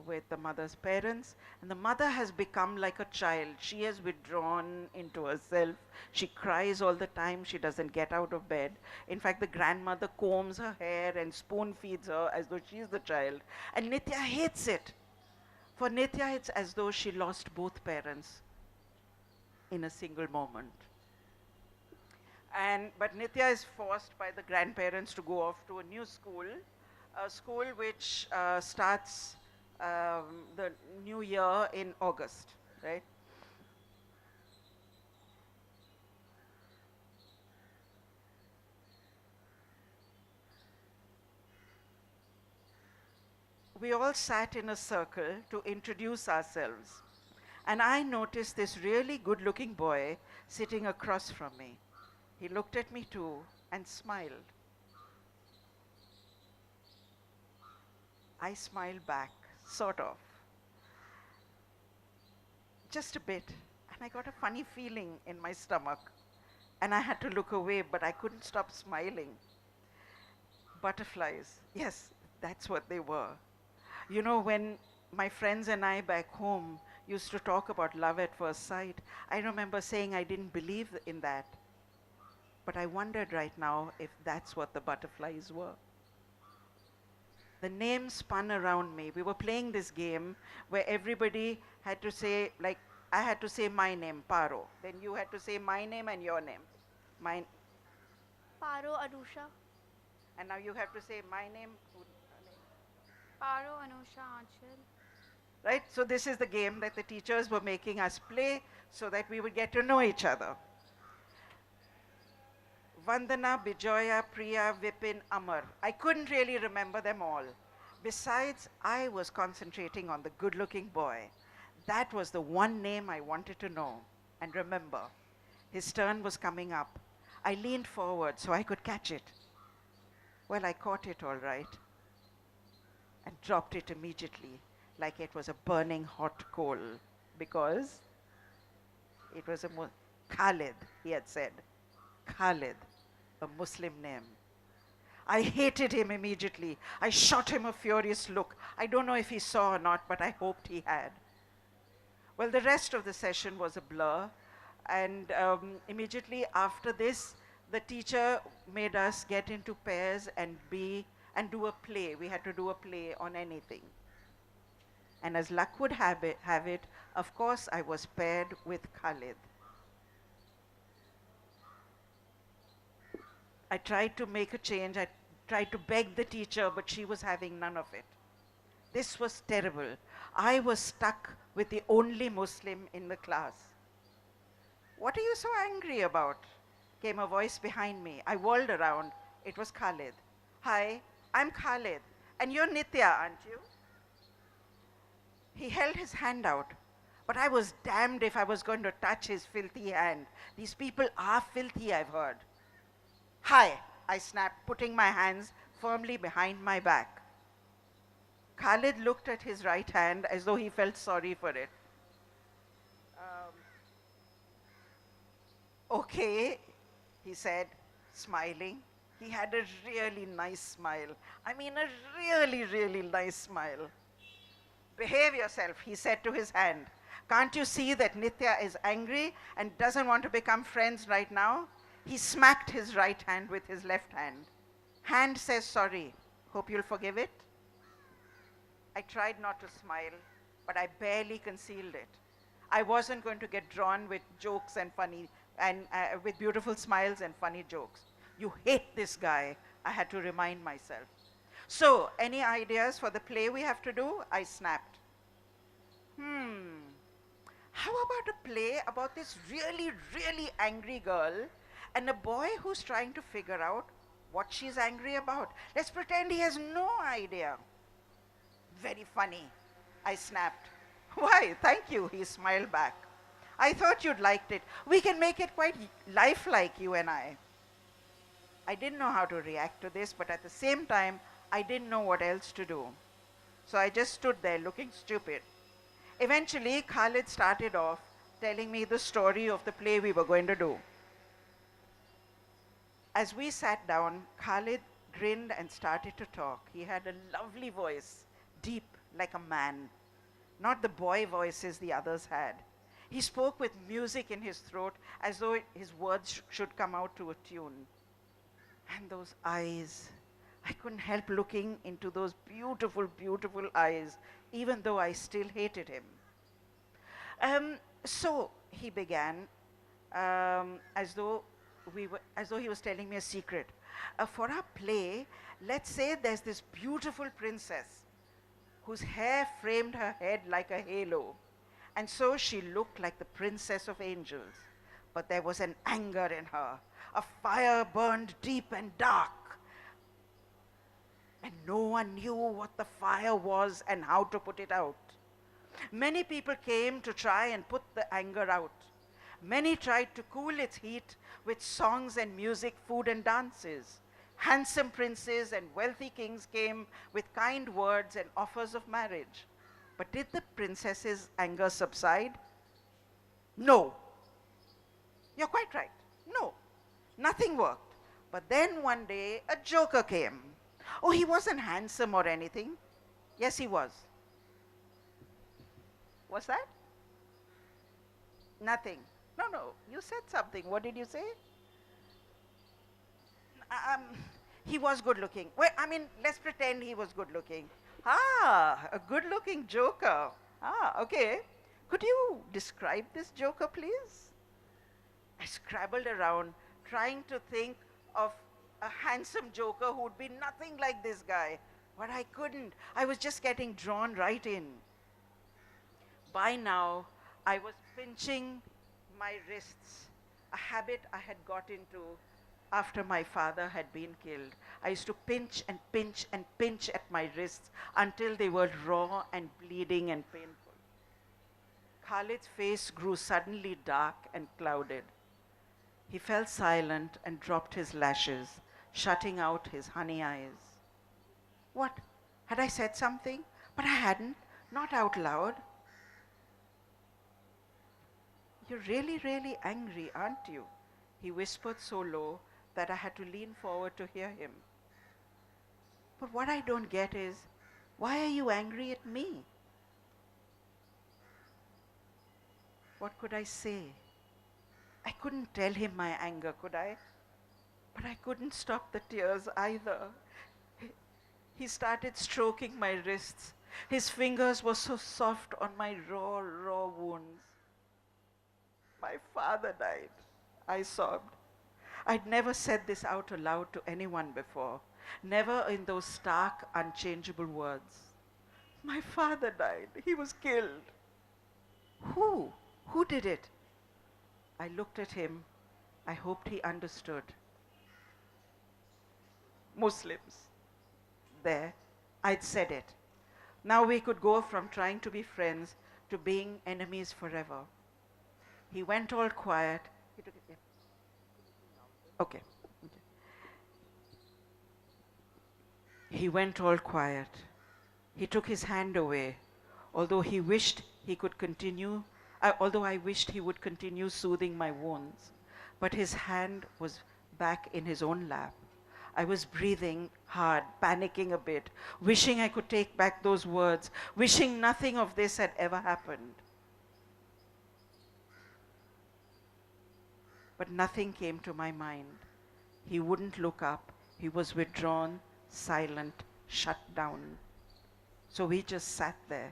with the mother's parents. And the mother has become like a child. She has withdrawn into herself. She cries all the time. She doesn't get out of bed. In fact, the grandmother combs her hair and spoon feeds her as though she's the child. And Nitya hates it. For Nitya, it's as though she lost both parents in a single moment. But Nitya is forced by the grandparents to go off to a new school, a school which starts the new year in August, right? we all sat in a circle to introduce ourselves. And I noticed this really good looking boy sitting across from me. He looked at me too and smiled. I smiled back, sort of, just a bit. And I got a funny feeling in my stomach. And I had to look away, but I couldn't stop smiling. Butterflies, yes, that's what they were. You know, when my friends and I back home used to talk about love at first sight, I remember saying I didn't believe in that. But I wondered right now if that's what the butterflies were. The names spun around me. We were playing this game where everybody had to say, like, I had to say my name, Paro. Then you had to say my name and your name. My, Paro Anusha. and now you have to say my name. Paro, Anusha, Anchal. Right? So this is the game that the teachers were making us play so that we would get to know each other. Vandana, Bijoya, Priya, Vipin, Amar. I couldn't really remember them all. Besides, I was concentrating on the good-looking boy. That was the one name I wanted to know and remember. His turn was coming up. I leaned forward so I could catch it. Well, I caught it all right and dropped it immediately like it was a burning hot coal because it was Khalid, he had said. Khalid, a Muslim name. I hated him immediately. I shot him a furious look. I don't know if he saw or not, but I hoped he had. Well, the rest of the session was a blur. And immediately after this, the teacher made us get into pairs and do a play. We had to do a play on anything. And as luck would have it, of course, I was paired with Khalid. I tried to make a change. I tried to beg the teacher, but she was having none of it. This was terrible. I was stuck with the only Muslim in the class. What are you so angry about? Came a voice behind me. I whirled around. It was Khalid. Hi, I'm Khalid. And you're Nitya, aren't you? He held his hand out. But I was damned if I was going to touch his filthy hand. These people are filthy, I've heard. Hi, I snapped, putting my hands firmly behind my back. Khalid looked at his right hand as though he felt sorry for it. Okay, he said, smiling. He had a really nice smile. I mean, a really, really nice smile. Behave yourself, he said to his hand. Can't you see that Nitya is angry and doesn't want to become friends right now? He smacked his right hand with his left hand. Hand says sorry. Hope you'll forgive it. I tried not to smile, but I barely concealed it. I wasn't going to get drawn with jokes and with beautiful smiles and funny jokes. You hate this guy, I had to remind myself. So, any ideas for the play we have to do? I snapped. How about a play about this really, really angry girl and a boy who's trying to figure out what she's angry about? Let's pretend he has no idea. Very funny, I snapped. Why, thank you, he smiled back. I thought you'd liked it. We can make it quite lifelike, you and I. I didn't know how to react to this, but at the same time, I didn't know what else to do. So I just stood there looking stupid. Eventually, Khalid started off telling me the story of the play we were going to do. As we sat down, Khalid grinned and started to talk. He had a lovely voice, deep like a man, not the boy voices the others had. He spoke with music in his throat as though his words should come out to a tune. And those eyes, I couldn't help looking into those beautiful, beautiful eyes, even though I still hated him. So he began, as though he was telling me a secret. For our play, let's say there's this beautiful princess whose hair framed her head like a halo. And so she looked like the princess of angels. But there was an anger in her. A fire burned deep and dark. And No one knew what the fire was and how to put it out. Many people came to try and put the anger out. Many tried to cool its heat with songs and music, food and dances. Handsome princes and wealthy kings came with kind words and offers of marriage. But did the princess's anger subside? No. You're quite right. No. Nothing worked. But then one day, a joker came. Oh, he wasn't handsome or anything. Yes, he was. What's that? Nothing. No, no, you said something. What did you say? Um, he was good looking. Well, I mean, let's pretend he was good looking. Ah, a good looking joker. Ah, okay. Could you describe this joker, please? I scrabbled around trying to think of a handsome joker who would be nothing like this guy. But I couldn't. I was just getting drawn right in. By now, I was pinching my wrists, a habit I had got into after my father had been killed. I used to pinch and pinch and pinch at my wrists until they were raw and bleeding and painful. Khalid's face grew suddenly dark and clouded. He fell silent and dropped his lashes, shutting out his honey eyes. What? Had I said something? But I hadn't, not out loud. You're really, really angry, aren't you? He whispered so low that I had to lean forward to hear him. But what I don't get is, why are you angry at me? What could I say? I couldn't tell him my anger, could I? But I couldn't stop the tears either. He started stroking my wrists. His fingers were so soft on my raw wounds. My father died, I sobbed. I'd never said this out aloud to anyone before, never in those stark, unchangeable words. My father died. He was killed. Who? Who did it? I looked at him. I hoped he understood. Muslims. There, I'd said it. Now we could go from trying to be friends to being enemies forever. He went all quiet. He took it. Yeah. Okay. He went all quiet. He took his hand away, although he wished he could continue, although I wished he would continue soothing my wounds. But his hand was back in his own lap. I was breathing hard, panicking a bit, wishing I could take back those words, wishing nothing of this had ever happened. But nothing came to my mind. He wouldn't look up. He was withdrawn, silent, shut down. So we just sat there.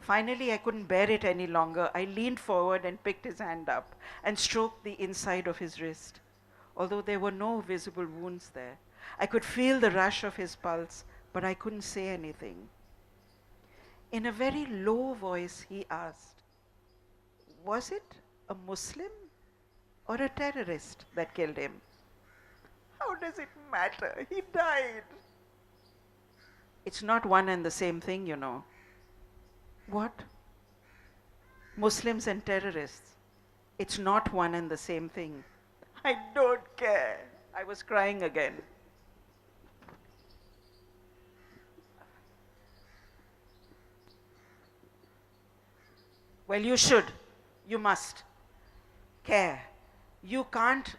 Finally, I couldn't bear it any longer. I leaned forward and picked his hand up and stroked the inside of his wrist. Although there were no visible wounds there, I could feel the rush of his pulse, but I couldn't say anything. In a very low voice, he asked, "Was it a Muslim or a terrorist that killed him?" How does it matter? He died. It's not one and the same thing, you know. What? Muslims and terrorists. It's not one and the same thing. I don't care. I was crying again. Well, you should. You must. Care. You can't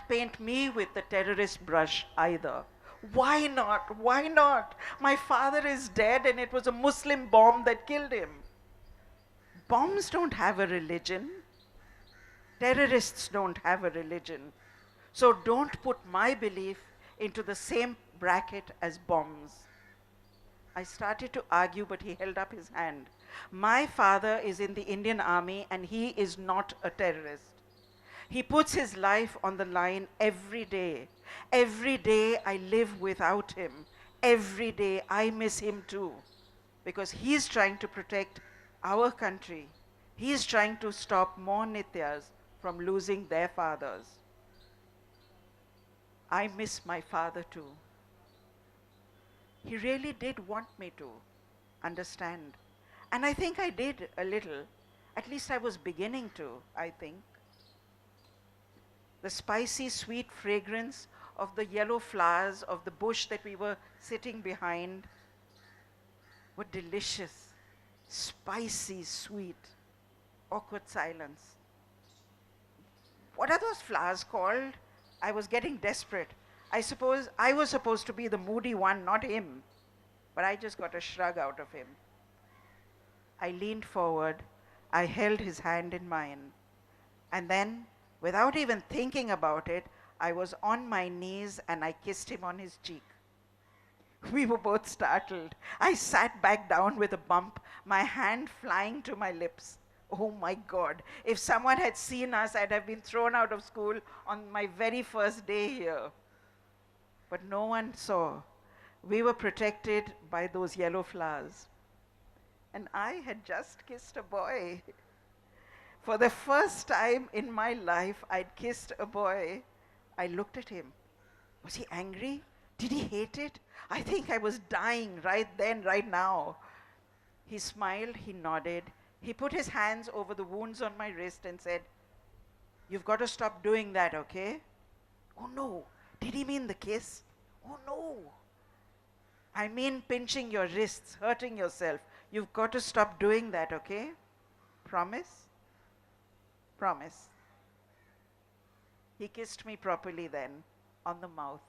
paint me with the terrorist brush either. Why not? Why not? My father is dead and it was a Muslim bomb that killed him. Bombs don't have a religion. Terrorists don't have a religion. So don't put my belief into the same bracket as bombs. I started to argue, but he held up his hand. My father is in the Indian Army and he is not a terrorist. He puts his life on the line every day. Every day I live without him. Every day I miss him too. Because he's trying to protect our country. He's trying to stop more Nityas from losing their fathers. I miss my father too. he really did want me to understand. And I think I did a little. At least I was beginning to, I think. The spicy, sweet fragrance of the yellow flowers of the bush that we were sitting behind were delicious. Spicy, sweet. Awkward silence. What are those flowers called? I was getting desperate. I suppose I was supposed to be the moody one, not him. But I just got a shrug out of him. I leaned forward. I held his hand in mine. And then, without even thinking about it, I was on my knees and I kissed him on his cheek. We were both startled. I sat back down with a bump, my hand flying to my lips. Oh my God, if someone had seen us, I'd have been thrown out of school on my very first day here. But no one saw. We were protected by those yellow flowers. And I had just kissed a boy. For the first time in my life, I'd kissed a boy. I looked at him. Was he angry? Did he hate it? I think I was dying right then, right now. He smiled, he nodded. He put his hands over the wounds on my wrist and said, "You've got to stop doing that, okay?" Oh no, did he mean the kiss? Oh no. I mean pinching your wrists, hurting yourself. You've got to stop doing that, okay? Promise? Promise. He kissed me properly then, on the mouth.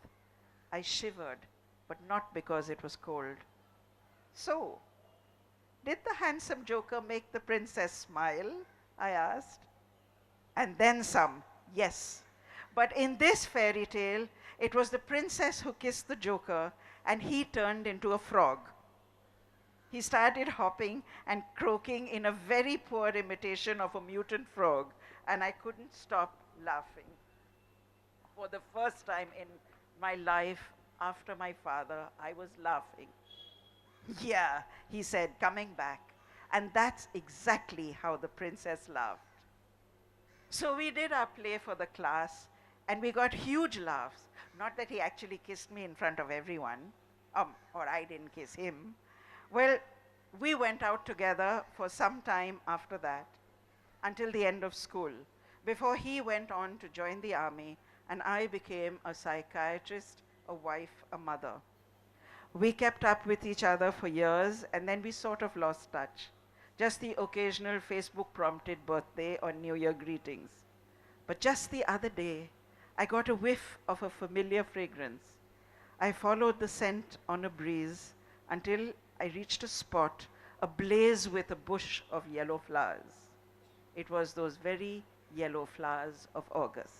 I shivered, but not because it was cold. So, did the handsome joker make the princess smile? I asked. And then some, yes. But in this fairy tale, it was the princess who kissed the joker, and he turned into a frog. He started hopping and croaking in a very poor imitation of a mutant frog, and I couldn't stop laughing. For the first time in my life, after my father, I was laughing. Yeah, he said, coming back. And that's exactly how the princess laughed. So we did our play for the class, and we got huge laughs. Not that he actually kissed me in front of everyone, or I didn't kiss him. Well, we went out together for some time after that, until the end of school, before he went on to join the army, and I became a psychiatrist, a wife, a mother. We kept up with each other for years, and then we sort of lost touch. Just the occasional Facebook-prompted birthday or New Year greetings. But just the other day, I got a whiff of a familiar fragrance. I followed the scent on a breeze until I reached a spot ablaze with a bush of yellow flowers. It was those very yellow flowers of August.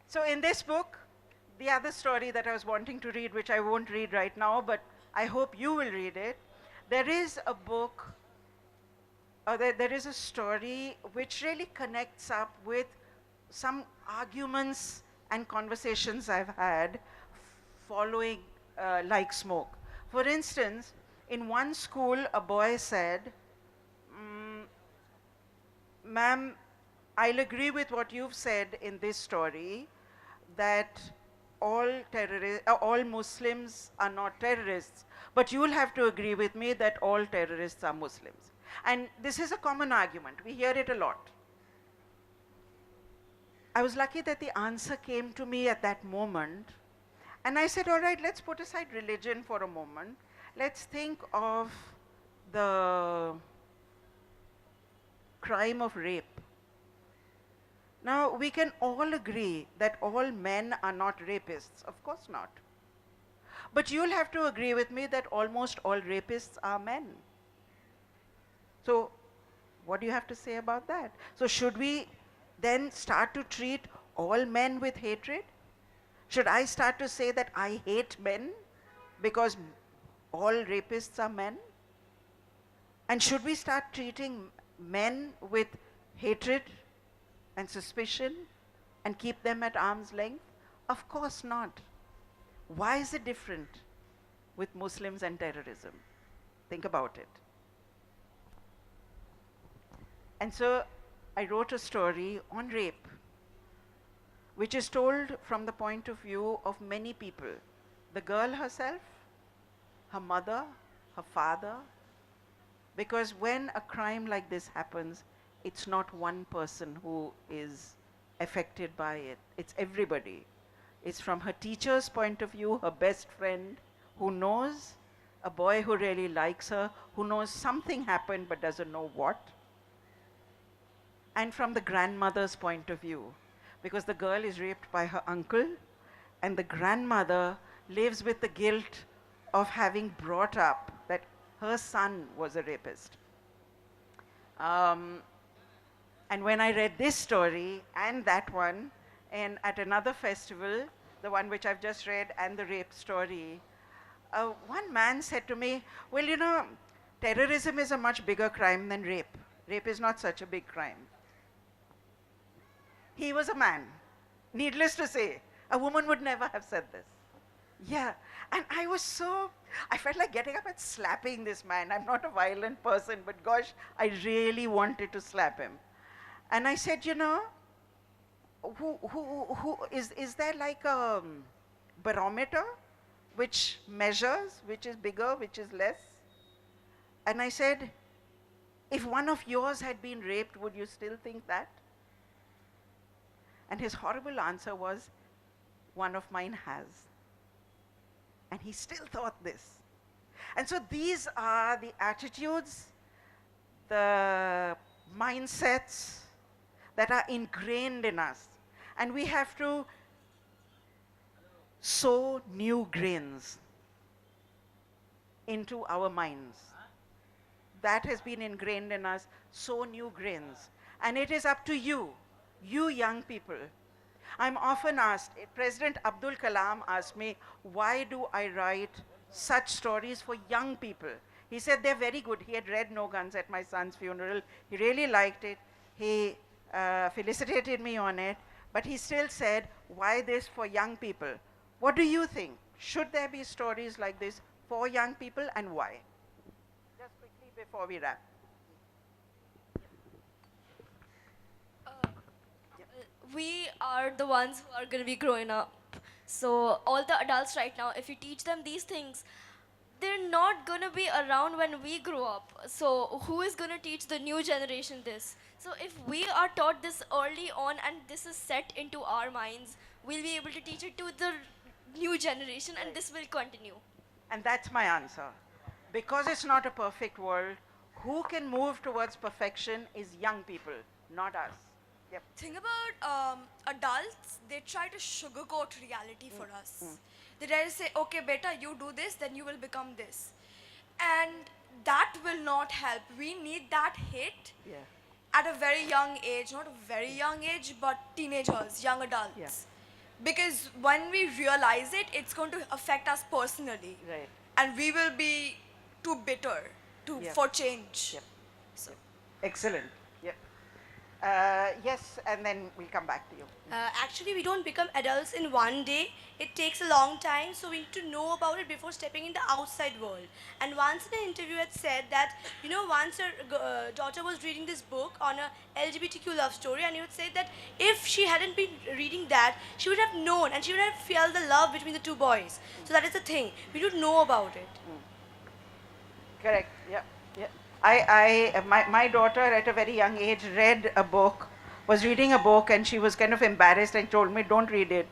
So in this book, the other story that I was wanting to read, which I won't read right now, but I hope you will read it, there is a book, there is a story which really connects up with some arguments and conversations I've had following Like Smoke. For instance, in one school, a boy said, "Ma'am, I'll agree with what you've said in this story, that all Muslims are not terrorists, but you'll have to agree with me that all terrorists are Muslims." And this is a common argument. We hear it a lot. I was lucky that the answer came to me at that moment. And I said, all right, let's put aside religion for a moment. Let's think of the crime of rape. Now, we can all agree that all men are not rapists. Of course not. But you'll have to agree with me that almost all rapists are men. So, what do you have to say about that? So, should we then start to treat all men with hatred? Should I start to say that I hate men because all rapists are men? And should we start treating men with hatred and suspicion and keep them at arm's length? Of course not. Why is it different with Muslims and terrorism? Think about it. And so I wrote a story on rape. which is told from the point of view of many people. The girl herself, her mother, her father, because when a crime like this happens, it's not one person who is affected by it, it's everybody. It's from her teacher's point of view, her best friend who knows, a boy who really likes her, who knows something happened but doesn't know what. And from the grandmother's point of view, because the girl is raped by her uncle, and the grandmother lives with the guilt of having brought up that her son was a rapist. And when I read this story and that one, and at another festival, the one which I've just read and the rape story, one man said to me, well, you know, terrorism is a much bigger crime than rape. Rape is not such a big crime. He was a man. Needless to say, a woman would never have said this. Yeah, and I felt like getting up and slapping this man. I'm not a violent person, but gosh, I really wanted to slap him. And I said, you know, who is there like a barometer which measures, which is bigger, which is less? And I said, if one of yours had been raped, would you still think that? And his horrible answer was, one of mine has. And he still thought this. And so these are the attitudes, the mindsets that are ingrained in us. And we have to sow new grains into our minds. That has been ingrained in us, sow new grains. And it is up to you, you young people. I'm often asked, President Abdul Kalam asked me, why do I write such stories for young people? He said they're very good. He had read No Guns at my son's funeral. He really liked it. He felicitated me on it. But he still said, why this for young people? What do you think? Should there be stories like this for young people, and why? Just quickly before we wrap. We are the ones who are going to be growing up. So all the adults right now, if you teach them these things, they're not going to be around when we grow up. So who is going to teach the new generation this? So if we are taught this early on and this is set into our minds, we'll be able to teach it to the new generation, and this will continue. And that's my answer. Because it's not a perfect world, who can move towards perfection is young people, not us. Yep. Thing about adults, they try to sugarcoat reality for us. They try to say, okay, beta, you do this, then you will become this. And that will not help. We need that hit at a very young age, not a very young age, but teenagers, young adults. Yeah. Because when we realize it, it's going to affect us personally. Right. And we will be too bitter for change. Yep. So. Excellent. Yep. Yes, and then we'll come back to you. Actually, we don't become adults in one day. It takes a long time, so we need to know about it before stepping in the outside world. And once in an interview had said that, you know, once her daughter was reading this book on a LGBTQ love story, and he would say that if she hadn't been reading that, she would have known, and she would have felt the love between the two boys. So that is the thing. We don't know about it. Correct, yeah, yeah. My daughter at a very young age was reading a book, and she was kind of embarrassed and told me, don't read it.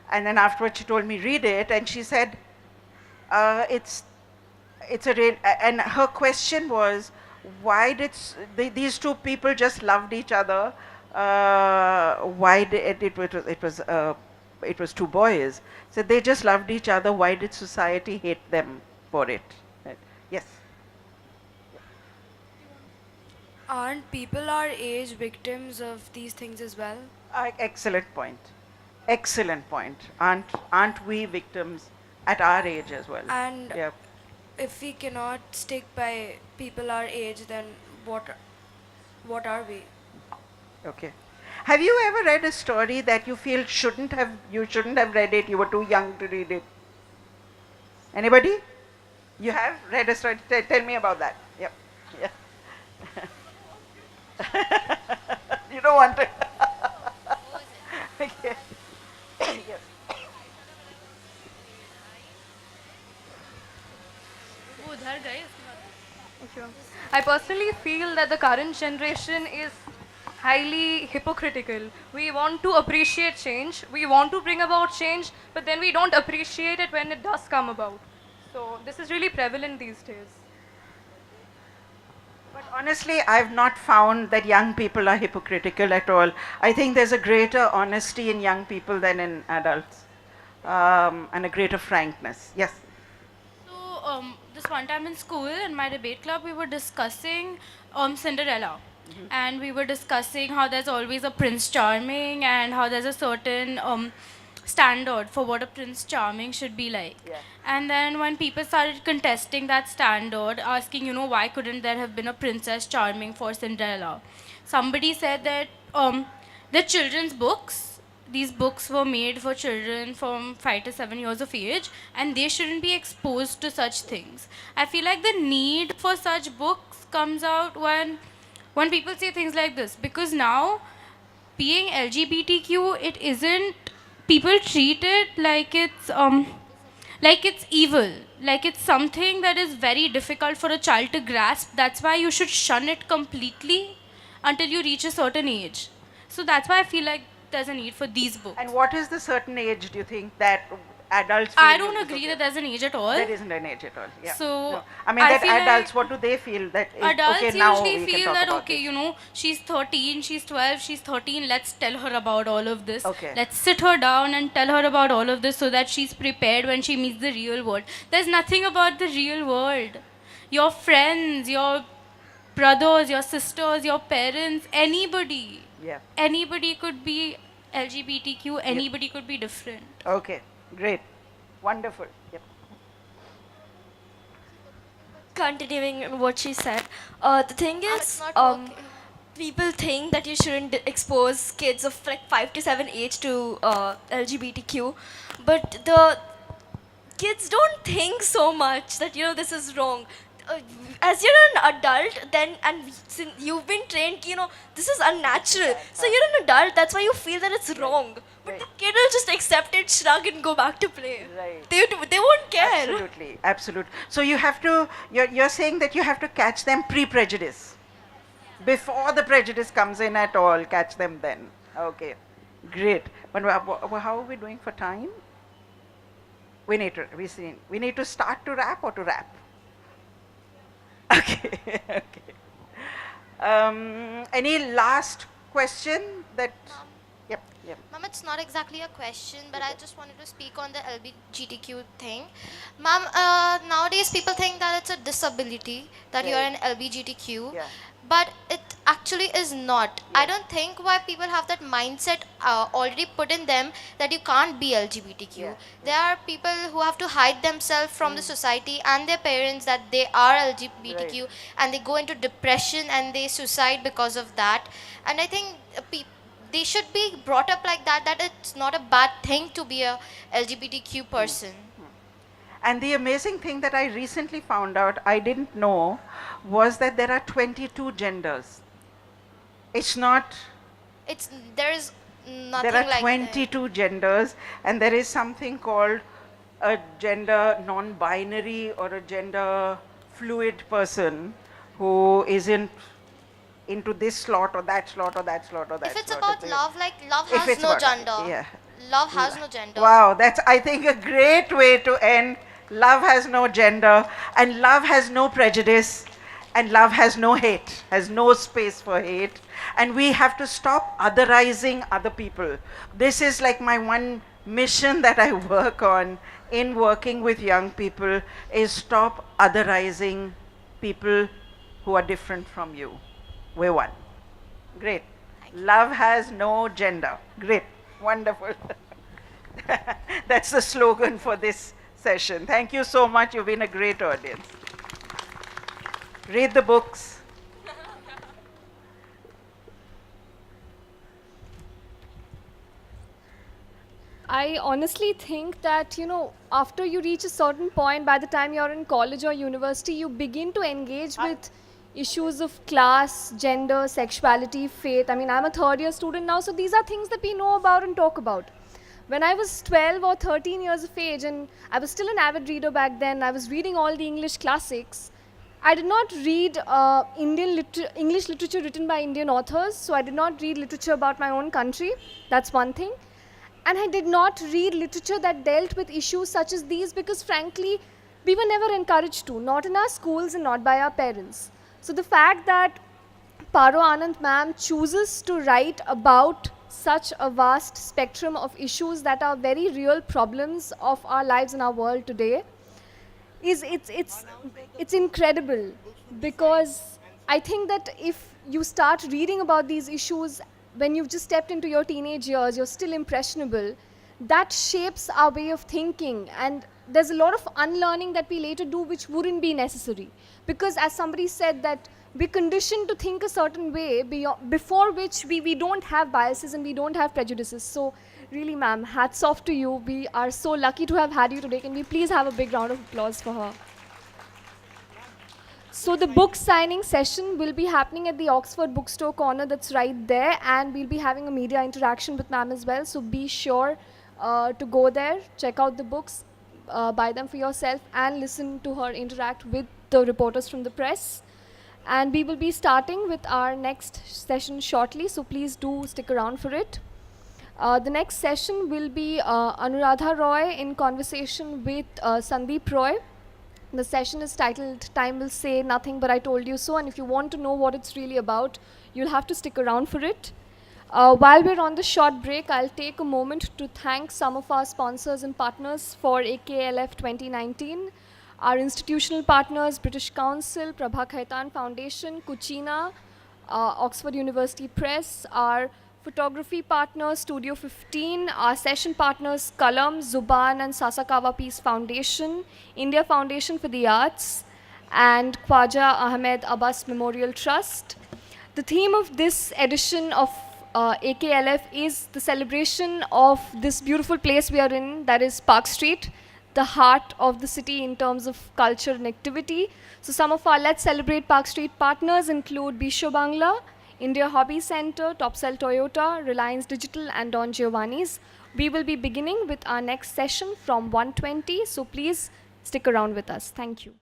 And then afterwards she told me, read it, and she said, it's a real, and her question was, why did these two people just loved each other? Why did it was two boys. So they just loved each other. Why did society hate them for it? Right. Yes. Aren't people our age victims of these things as well? Excellent point. Excellent point. Aren't we victims at our age as well? And yeah. if we cannot stick by people our age, then what are we? Okay. Have you ever read a story that you feel you shouldn't have read it, you were too young to read it? Anybody? You have read a story? Tell me about that. Yep. Yeah. You don't want to. Okay. personally feel that the current generation is highly hypocritical. We want to appreciate change, we want to bring about change, but then we don't appreciate it when it does come about. So this is really prevalent these days. But honestly, I've not found that young people are hypocritical at all. I think there's a greater honesty in young people than in adults, and a greater frankness. Yes. So this one time in school, in my debate club, we were discussing Cinderella. And we were discussing how there's always a Prince Charming and how there's a certain standard for what a Prince Charming should be like. Yeah. And then when people started contesting that standard, asking, why couldn't there have been a Princess Charming for Cinderella? Somebody said that the children's books, these books were made for children from 5 to 7 years of age, and they shouldn't be exposed to such things. I feel like the need for such books comes out when people say things like this, because now being LGBTQ, it isn't, people treat it like it's evil, like it's something that is very difficult for a child to grasp. That's why you should shun it completely until you reach a certain age. So that's why I feel like there's a need for these books. And what is the certain age, do you think, that adults feel I don't is agree okay? that there's an age at all. There isn't an age at all. Yeah. So, No. I mean, I that feel adults, like what do they feel that is, Adults okay, now usually we can feel talk that, about okay, this. she's 13, she's 12, she's 13, let's tell her about all of this. Okay. Let's sit her down and tell her about all of this so that she's prepared when she meets the real world. There's nothing about the real world. Your friends, your brothers, your sisters, your parents, anybody. Yeah. Anybody could be LGBTQ, anybody could be different. Okay. Great. Wonderful. Yep. Continuing on what she said, the thing is, It's not working. people think that you shouldn't expose kids of like 5 to 7 age to LGBTQ, but the kids don't think so much that this is wrong. As you're an adult, then and since you've been trained, this is unnatural. So you're an adult. That's why you feel that it's wrong. But Right. the kid will just accept it, shrug, and go back to play. Right. They won't care. Absolutely. Absolutely. So you have to, you're saying that you have to catch them pre-prejudice. Before the prejudice comes in at all, catch them then. Okay. Great. But how are we doing for time? We need to start to wrap or to wrap? Okay. Okay. Any last question that? Yep. Yep. Ma'am, it's not exactly a question, but I just wanted to speak on the LGBTQ thing. Ma'am, nowadays people think that it's a disability that you're Right. an LGBTQ, Yeah. but it actually is not. I don't think why people have that mindset already put in them that you can't be LGBTQ. Yeah, There are people who have to hide themselves from the society and their parents that they are LGBTQ, and they go into depression and they suicide because of that. And I think they should be brought up like that, that it's not a bad thing to be a LGBTQ person. And the amazing thing that I recently found out, I didn't know, was that there are 22 genders. It's not, There is nothing there are like 22 genders, and there is something called a gender non-binary or a gender fluid person who isn't into this slot or that slot or that slot or that If it's slot. about love, like love If has it's no about- gender. yeah. Love has no gender. Wow, that's, I think, a great way to end. Love has no gender, and love has no prejudice, and love has no hate, has no space for hate. And we have to stop otherizing other people. This is like my one mission that I work on in working with young people, is stop otherizing people who are different from you. We're one. Great. Love has no gender. Great. Wonderful. That's the slogan for this session. Thank you so much. You've been a great audience. Read the books. I honestly think that, after you reach a certain point, by the time you're in college or university, you begin to engage with issues of class, gender, sexuality, faith. I mean, I'm a third year student now, so these are things that we know about and talk about. When I was 12 or 13 years of age, and I was still an avid reader back then, I was reading all the English classics, I did not read English literature written by Indian authors, so I did not read literature about my own country. That's one thing. And I did not read literature that dealt with issues such as these because, frankly, we were never encouraged to, not in our schools and not by our parents. So the fact that Paro Anand ma'am chooses to write about such a vast spectrum of issues that are very real problems of our lives in our world today it's incredible, because I think that if you start reading about these issues when you've just stepped into your teenage years, you're still impressionable, that shapes our way of thinking, and there's a lot of unlearning that we later do which wouldn't be necessary, because as somebody said that we're conditioned to think a certain way before which we don't have biases and we don't have prejudices. So really, ma'am, hats off to you. We are so lucky to have had you today. Can we please have a big round of applause for her? So the book signing session will be happening at the Oxford Bookstore corner that's right there, and we'll be having a media interaction with ma'am as well. So be sure to go there, check out the books, buy them for yourself, and listen to her interact with the reporters from the press. And we will be starting with our next session shortly, so please do stick around for it. The next session will be Anuradha Roy in conversation with Sandeep Roy. The session is titled Time Will Say Nothing But I Told You So, and if you want to know what it's really about, you'll have to stick around for it. While we're on the short break, I'll take a moment to thank some of our sponsors and partners for AKLF 2019. Our institutional partners, British Council, Prabha Khaitan Foundation, Kuchina, Oxford University Press, our photography partners, Studio 15, our session partners, Kalam, Zuban and Sasakawa Peace Foundation, India Foundation for the Arts, and Khwaja Ahmed Abbas Memorial Trust. The theme of this edition of AKLF is the celebration of this beautiful place we are in, that is Park Street, the heart of the city in terms of culture and activity. So some of our Let's Celebrate Park Street partners include Bisho Bangla, India Hobby Center, Topsell Toyota, Reliance Digital, and Don Giovanni's. We will be beginning with our next session from 1:20, so please stick around with us. Thank you.